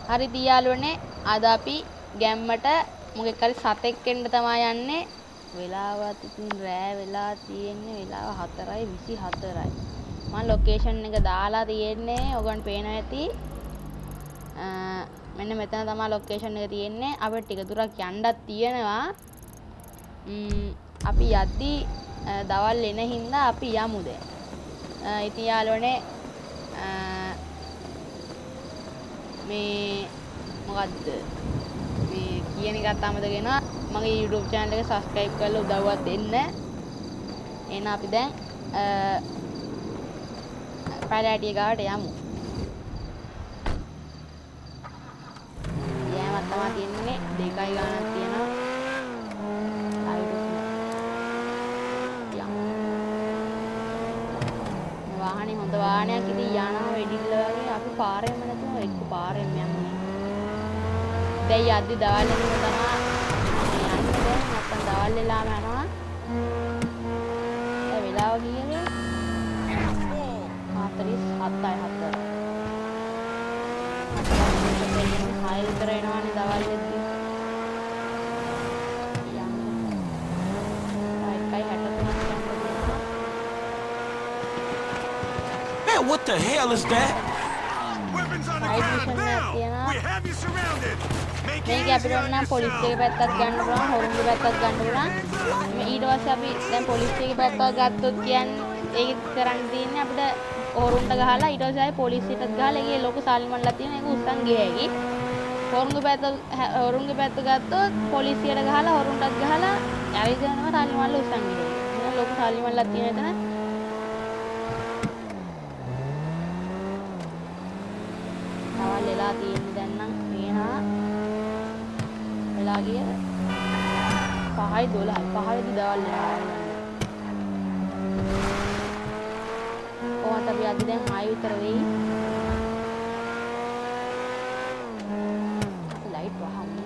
හරි දියාලුවනේ අද අපි ගැම්මට මොකෙක් හරි සතෙක් එන්න තමයි යන්නේ. වෙලාවත් ඉතින් රෑ වෙලා තියෙන්නේ වෙලාව 4:24යි. මම ලොකේෂන් එක දාලා තියෙන්නේ. ඔයගොල්ලන් පේනවා ඇති. මෙන්න මෙතන තමයි ලොකේෂන් එක තියෙන්නේ. අපිට ටික දුරක් යන්නත් තියෙනවා. අපි යද්දි දවල් එන හින්දා අපි යමු දැන්. ඉතින් යාළුවනේ මේ මොකද්ද මේ කියන එකත් අමතක වෙනවා. මගේ YouTube channel එක subscribe කරලා උදව්වක් දෙන්න. එහෙනම් අපි දැන් පැලෑටිය ගාවට යමු. යෑමක් තමයි තියෙන්නේ. 2යි ගානක් තියෙනවා. වාහනේ හොඳ වාහනයක් ඉතින් යනවා වෙඩිල්ල වගේ. අපි පාරෙන්ම නැතුව එක්ක පාරෙන්ම යන්නේ. දැන් යද්දි දවල් වෙනකොට තමයි යන්නේ. දැන් නැත්තම් දවල් වෙලාම යනවා. දැන් වෙලාව කියන්නේ 4:47යි. හාය විතර එනවානේ දවල් වෙද්දි. Man, what the hell is that? මේක අපිට නම් පොලිස් එකේ පැත්තත් ගන්න පුළුවන්, හොරුන්ගේ පැත්තත් ගන්න පුළුවන්. ඊට පස්සේ අපි දැන් පොලිස් එකේ පැත්තව ගත්තොත් කියන්නේ ඒක කරන්න තියෙන්නේ අපිට හොරුන්ට ගහලා ඊට පස්සේ ආයි පොලිසියට ගහලා ඒකේ ලොකු සල්ලිමල්ලක් තියෙන ඒක උස්සන් ගිය හැකි. හොරුන්ගේ පැත්ත ගත්තොත් පොලිසියට ගහලා හොරුන්ටත් ගහලා යරිදනම සල්ලිමල්ල උස්සන් ගිය හැකි. එහෙනම් ලොකු සල්ලිමල්ලක් තියෙන එතන. දවල් වෙලා තියෙන්නේ දැන් නම් මේනා වෙලා ගිය 5:12 5:00දී දවල් වෙනවා. කොහොමද අපි අද දැන් 6 විතර වෙයි. ලයිට් වහමු.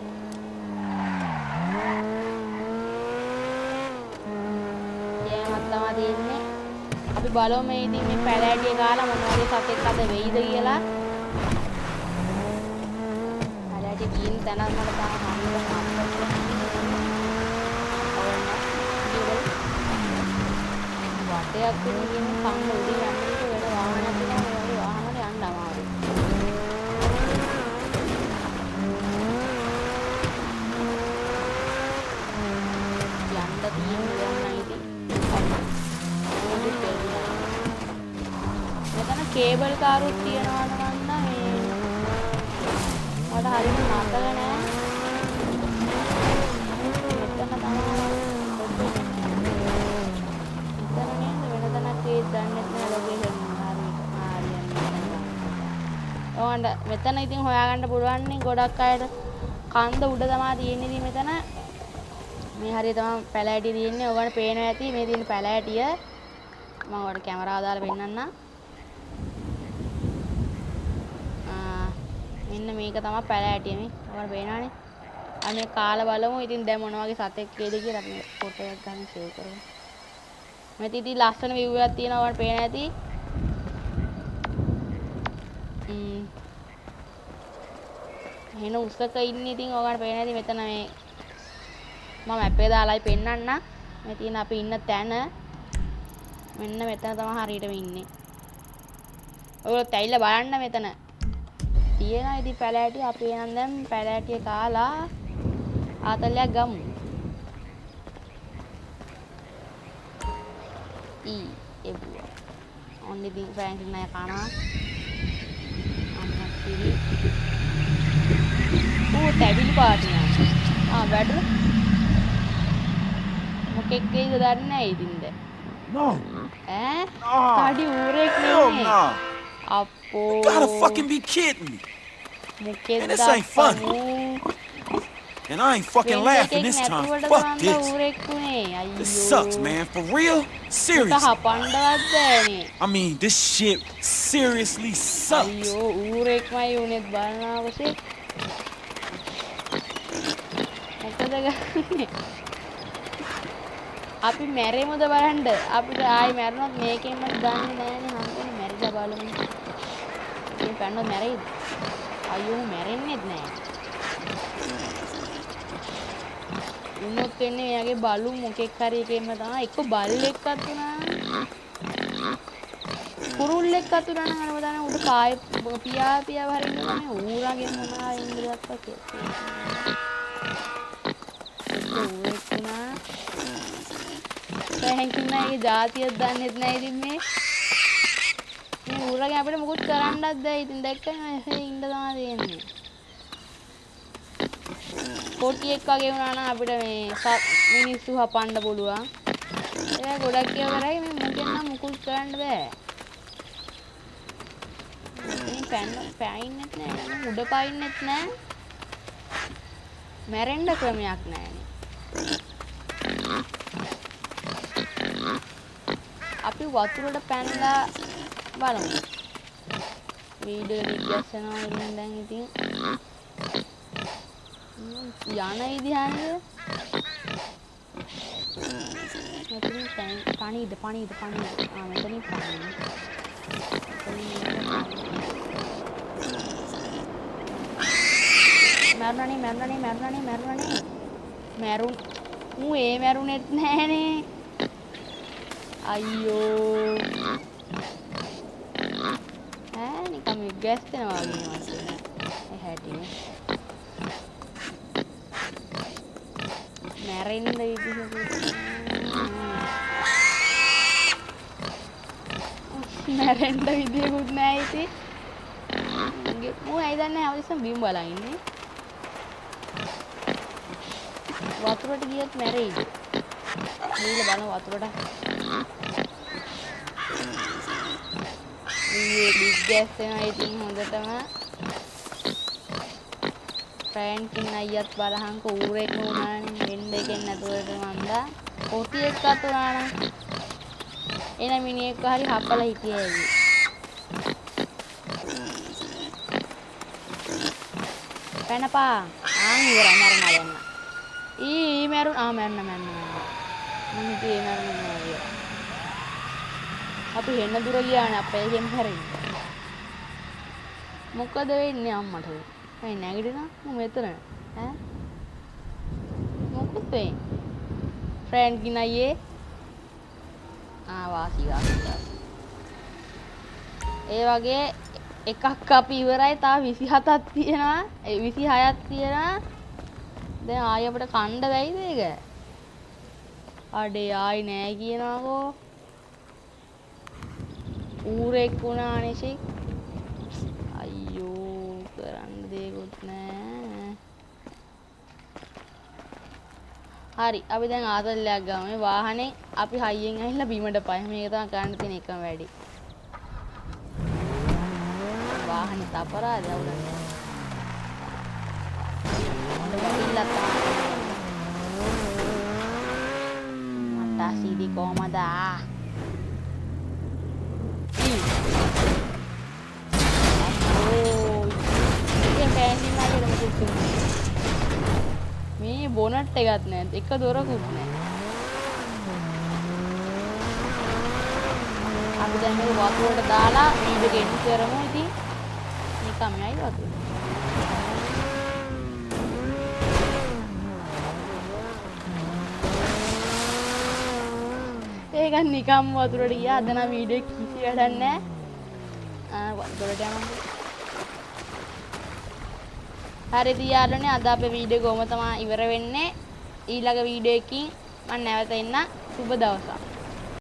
යෑමක් තමයි දෙන්නේ. අපි බලමු මේ ඉතින් මේ පැලෑටිය ගාලා මොන වගේ සතෙක් අද වෙයිද කියලා. ගින් තැනක් මට තාම හම්බුනේ වටයක් තියෙන කන්න උඩින් යන්නේක වෙන වාහනයක් තියෙනවා. ඒ වගේ වාහනවල යන්න අමාරුයි. යන්න තියෙන්නේ දැන් නම් ඉතින් මෙතන කේබල් කාරුත් තියනවා නම් මට හරියට මතක නෑ. මෙතන තමයි මෙතන නේද වෙන තැනක් ඒ දන්නේ නැහැ ලොකේෂන් හරියට. මෙතන ඉතින් හොයාගන්න පුළුවන් නේ ගොඩක් අයට. කන්ද උඩ තමයි තියෙන්නේ ඉතින් මෙතන. මේ හරිය තමයි පැලෑටිය තියෙන්නේ. ඔයගොල්ලෝ පේනවා ඇති මේ තියෙන පැලෑටිය. මම ඔයාලට කැමරාව දාලා පෙන්නන්නම්. මෙන්න මේක තමයි පැලෑටිය මේ. ඔයාලට පේනවනේ. අනේ කාලා බලමු. ඉතින් දැන් මොන වගේ සතෙක් වේද කියලා අපි ෆොටෝ එකක් ගන්න සේව් කරමු. මෙතන ඉතින් ලස්සන view එකක් තියෙනවා. ඔයාලට පේන ඇති. එහෙනම් උස්සක ඉන්නේ ඉතින් ඔයාලට පේන ඇති මෙතන මේ මම මැප් එක දාලායි පෙන්නන්න. මේ තියෙන අපි ඉන්න තැන මෙන්න මෙතන තමයි හරියටම ඉන්නේ. ඔයගොල්ලෝ ඇවිල්ලා බලන්න මෙතන. තියෙනවා ඉතින් පැලෑටිය. අපි එනම් දැන් පැලෑටිය කාලා ආතල්ලයක් ගමු. එබුවා. ඔන්න ඉතින් ෆ්‍රැන්ක්ලින් අය කනවා. අම්මා කිරි. තැවිලි පාටියක්. වැඩ. මොකෙක් වෙයිද දන්නේ නැහැ ඉතින් දැන්. කඩි ඌරෙක් නෙමෙයි. අපෝ. You gotta fucking be kidding me. Man, this ain't funny. And I ain't fucking laughing this time. Fuck this. This sucks, man. For real? Seriously. I mean, this shit seriously sucks. අපි මැරෙමුද බලන්න. අපිට ආයි මැරුණොත් මේකෙන්ම දන්නේ නැහැ නේ. හම්බෙන්නේ මැරිලා බලමු. මේ පැන්නොත් මැරෙයිද? අයියෝ මැරෙන්නෙත් නෑ. උනොත් වෙන්නේ එයාගේ බලු මොකෙක් හරි එකෙන්ම තමයි. එක්ක බල්ලෙක්වත් උනා. කුරුල්ලෙක්වත් උනා නම් අරව දාන උඩ පාය පියා හරින්න තමයි ඌරගේ මොනවා ඉන්ද්‍රයක්වත් කියලා. ඌරෙක් උනා. පැහැකින්නගේ જાතියක් දන්නෙත් නෑ ඉතින් මේ ඌරගේ අපිට මොකුත් කරන්නත් බෑ. ඉතින් දැක්කම එහෙ ඉන්න තමයි දෙන්නේ. කොටියෙක් වගේ වුණා නම් අපිට මේ මිනිස්සු හපන්න පුළුවන්. ඒක ගොඩක් ඒවා කරයි මේ මුකෙන් නම් මුකුත් කරන්න බෑ. මේ පැයින්නෙත් නෑ. උඩ පායින්නෙත් නෑ. මැරෙන්න ක්‍රමයක් නෑනේ. අපි වතුරට පැනලා බලමු. වීඩියෝ එක ගැස්සනවා ඉතින් දැන් ඉතින් යන විදිහන්නේ මෙතනින් පණීද ආ මෙතනින් මැරුණනේ ඌ ඒ මැරුණෙත් නෑනේ අයියෝ ඈ නිකම් ගැස්සෙනවා වගේ මට ඒ හැටිනේ මැරෙන්න විදියකුත් නෑ ඉතින් මූ ඇයි දන්නේ හැමතිස්සම බිම් බලන් ඉන්නේ වතුරට ගියත් මැරෙයිද ගිහලා බලමු වතුරට ඊයේ ඩිග්ගැස් වෙනවා ඉතින් හොඳටම ෆ්‍රෑන්කින් අයියත් බලහන්කෝ ඌරෙක් වුණානේ වෙන්න එකෙන් නැතුවට මන්දා කොටියෙක්වත් වුණා නම් එන මිනිහෙක්ව හරි හපලා හිටියේ ඇයි පැනපා ආන් ඉවරයි මරනවා දැන් ඊ මැරුණ මම හිතුවේ මැරුණා කියලා අපි හෙන්න දුර ගියානේ අපේ ගෙන් හැරෙන්නේ මොකද වෙන්නේ අම්මට මේ නැගිටිනා මම මෙතන ඈ මොකද වෙන්නේ ෆ්‍රෙන්ඩ් ගිනයියේ වාසි ඒ වගේ එකක් අපි ඉවරයි තව 27ක් තියෙනවා 26ක් තියෙනවා දැන් ආයෙ අපිට කණ්ඩ වෙයිද ඒක අඩේ ආයි නෑ කියනකෝ ඌරෙක් වුණානේ ෂික් අයියෝ කරන්න දෙයක්වත් නෑ හරි අපි දැන් ආතල්ලයක් ගමු මේ වාහනේ අපි හයියෙන් ඇවිල්ලා බිමට පයි මේක තමයි කරන්න තියෙන එකම වැඩි වාහනේ තපරාද අවුලන්නේ වහිල්ලා තමයි මට සීදි කොහමද මේ බොනට් එකක් නෑ එක දොරකුත් නෑ අපි දැන් මේක වතුරට දාලා වීඩියෝ එක එඩිට් කරමු ඉතින් නිකම් යයි වතුර ඒක නිකම් වතුරට ගියා අද නම් වීඩියෝ එක කිසි වැඩක් නෑ වතුරට යනවා හරි දියාලුනේ අද අපේ වීඩියෝ කොහොම තමයි ඉවර වෙන්නේ ඊළඟ වීඩියෝ එකකින් මම නැවත එන්න සුබ දවසක්